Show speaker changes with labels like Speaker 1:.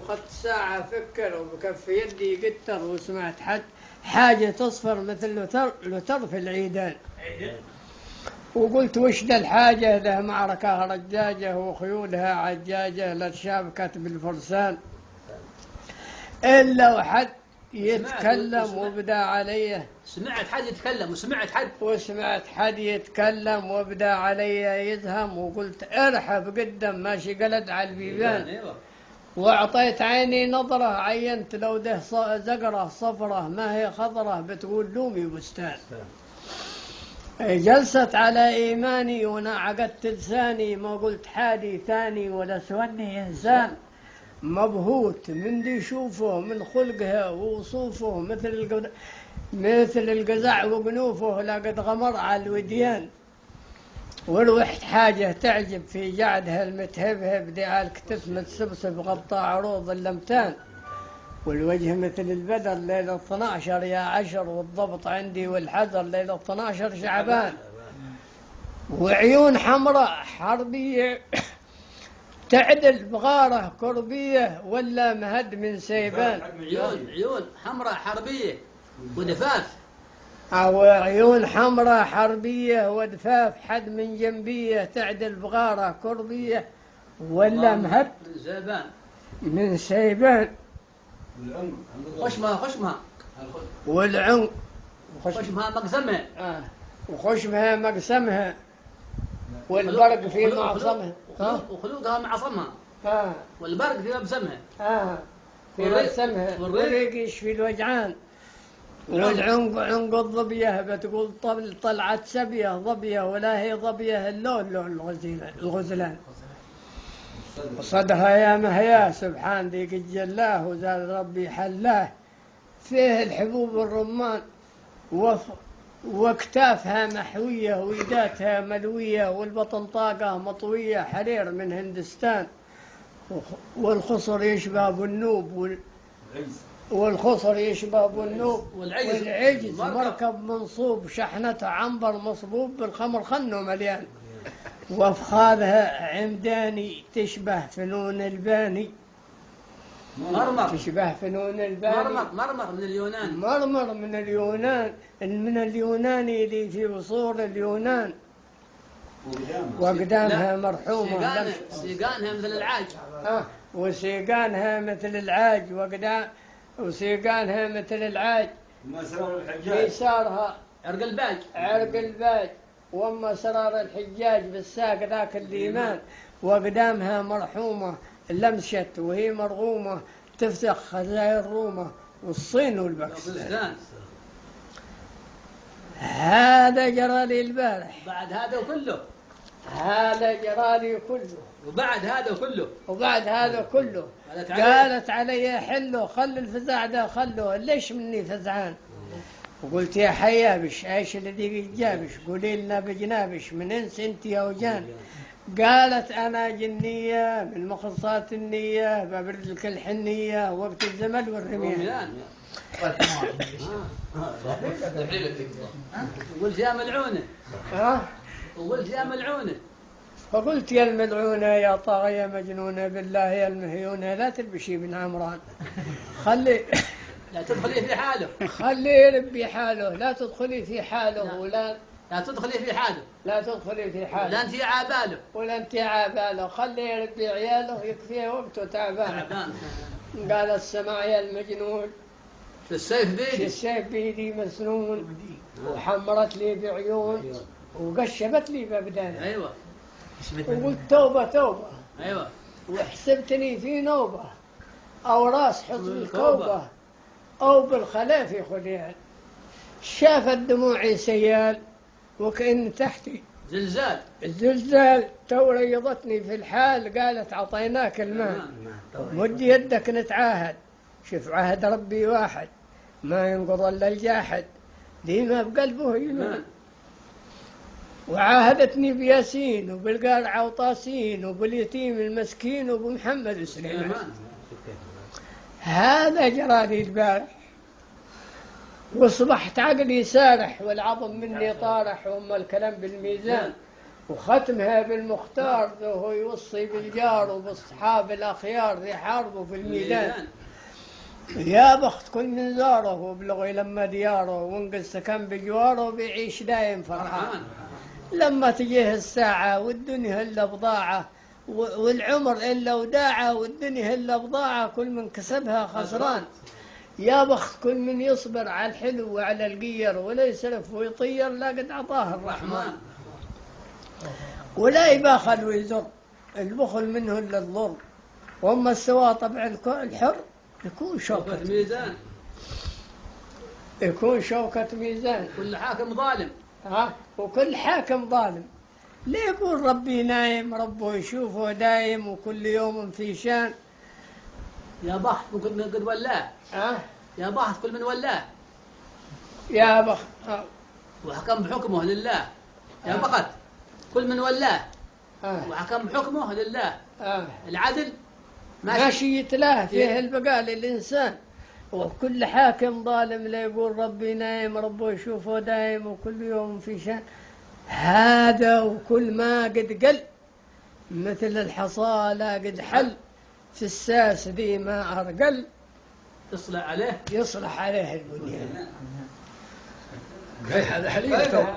Speaker 1: وخدت ساعة أفكر وبكف يدي قتر وسمعت حاجة تصفر مثل لتر في العيدان. وقلت وش ذا الحاجة؟ ذا معركة رجاجة وخيولها عجاجة لتشابكت بالفرسان إلا وحد يتكلم وبدا عليه.
Speaker 2: سمعت حد يتكلم
Speaker 1: وسمعت حد يتكلم وبدا علي يزهم. وقلت ارحب قدم ماشي قلد على البيبان. واعطيت عيني نظرة عينت لو ده زقرة صفرة ما هي خضرة بتقول لومي بستان. جلست على إيماني وانا عقدت لساني ما قلت حادي ثاني ولا سوني إنسان. مبهوت من دي شوفه من خلقها ووصوفه مثل القزع وقنوفه لقد غمر على الوديان. والوحد حاجة تعجب في قعدها المتهبهب دي على الكتف متسبسب غطى عروض اللمتان. والوجه مثل البدر ليلة 12 يا عشر والضبط عندي والحذر ليلة 12 شعبان. وعيون حمراء حربية تعدل بغارة كربية ولا مهد من سيبان.
Speaker 2: عيون حمراء حربية ودفاف.
Speaker 1: أو عيون حمراء حربية ودفاف حد من جنبية تعدل بغارة كربية ولا مهد من سيبان.
Speaker 2: خشمها
Speaker 1: والعنق
Speaker 2: خشمها مقسمها.
Speaker 1: وخشمها مقسمها والبرق في معصمها.
Speaker 2: وخلودها معصمها. والبرق في مبسمها.
Speaker 1: في مبسمها والريق يشفي الوجعان. والعنق عنق الظبية بتقول طلعت سبية ظبية ولا هي ظبية اللون لون الغزلان. وصدها يا مهيا سبحان ذيك الجلاه وزاد ربي حلاه. فيه الحبوب الرمان واكتافها محوية ويداتها ملوية والبطن طاقة مطوية حرير من هندستان. والخصر يشبه بالنوب والخصر يشبه بالنوب والعجز مركب منصوب شحنته عنبر مصبوب بالخمر خنه مليان. وافخاذها عمداني تشبه فنون الباني. تشبه فنون الباني.
Speaker 2: مرمر من اليونان.
Speaker 1: مرمر من اليونان من اليوناني اللي في وصور اليونان. وقدامها مرحومة
Speaker 2: سيقانها مثل العاج.
Speaker 1: وسيقانها مثل العاج وسيقانها مثل العاج. يسارها عرق الباج وأما سرار الحجاج بالساق ذاك الإيمان. وقدامها مرحومة لمشت وهي مرغومة تفتح خزائن رومة والصين والباكستان. هذا جرالي البارح.
Speaker 2: بعد هذا وكله.
Speaker 1: هذا جرالي كله.
Speaker 2: وبعد هذا كله.
Speaker 1: قالت علي حلو خل الفزاع ده خله ليش مني فزعان. وقلت يا حيابش ايش الذي جابش قولي لنا بجنابش من انس انت يا وجان. قالت انا جنيه من مخصات النيه ببرد لك الحنيه وقت الزمل والرميان.
Speaker 2: قلت يا ملعونه. وقلت يا ملعونه.
Speaker 1: فقلت يا الملعونه يا طاغيه مجنونه بالله يا المهيونه لا تلبشي بن عمران.
Speaker 2: لا تدخلي في حاله.
Speaker 1: خلي يربي حاله لا تدخلي في حاله ولا
Speaker 2: لا تدخلي في حاله.
Speaker 1: لا تدخلي في حاله.
Speaker 2: لا انت عاباله.
Speaker 1: ولا انت عاباله. خلي يربي عياله يكفيه وقته تعبان. قال السماع يا المجنون السيف بيدي مسنون وحمرت لي بعيون وقشبت لي بابدان.
Speaker 2: ايوه.
Speaker 1: وقلت توبه.
Speaker 2: ايوه.
Speaker 1: وحسبتني في نوبه او راس حصن الكوبه أو بالخلافي خليان. شافت دموعي سيال وكأن تحتي الزلزال توريضتني في الحال. قالت عطيناك المال مد يدك نتعاهد. شوف عهد ربي واحد ما ينقض إلا الجاحد ديما بقلبه إيمان. وعاهدتني بياسين وبالقارعة وطاسين وباليتيم المسكين وبمحمد سليمان. هذا جرالي البارح واصبحت عقلي سارح والعظم مني طارح وأما الكلام بالميزان. وختمها بالمختار وهو يوصي بالجار وبالصحاب الأخيار ذي حاربوا في الميدان. يا بخت كل من زاره وبلغ لما دياره وانقذ سكن بجواره وبيعيش دايم فرحان. لما تجيه الساعة والدنيا إلا بضاعة والعمر إلا وداعة والدنيا إلا بضاعة كل من كسبها خسران. يا بخت كل من يصبر على الحلو وعلى القير ولا يسرف ويطير لا قد عطاه الرحمن. ولا يباخل ويزر البخل منه إلا الضر. وأما السواء طبع الحر يكون شوكة
Speaker 2: ميزان.
Speaker 1: يكون شوكة ميزان.
Speaker 2: كل حاكم ظالم.
Speaker 1: وكل حاكم ظالم. ليه يقول ربي نايم ربه يشوفه دايم وكل يوم في شان.
Speaker 2: يا بخت كل من قد ولاه. يا بخت كل من ولاه.
Speaker 1: يا بخت
Speaker 2: وحكم بحكمه لله. يا بخت كل من ولاه. وحكم بحكمه لله. العدل
Speaker 1: ماشي يتلاه فيه البقاء للإنسان. وكل حاكم ظالم لا يقول ربي نايم ربه يشوفه دايم وكل يوم في شان. هذا وكل ما قد قل مثل الحصى لا قد حل في الساس ذي ما أرقل
Speaker 2: يصلح عليه
Speaker 1: البنيان.
Speaker 2: هذا حليم.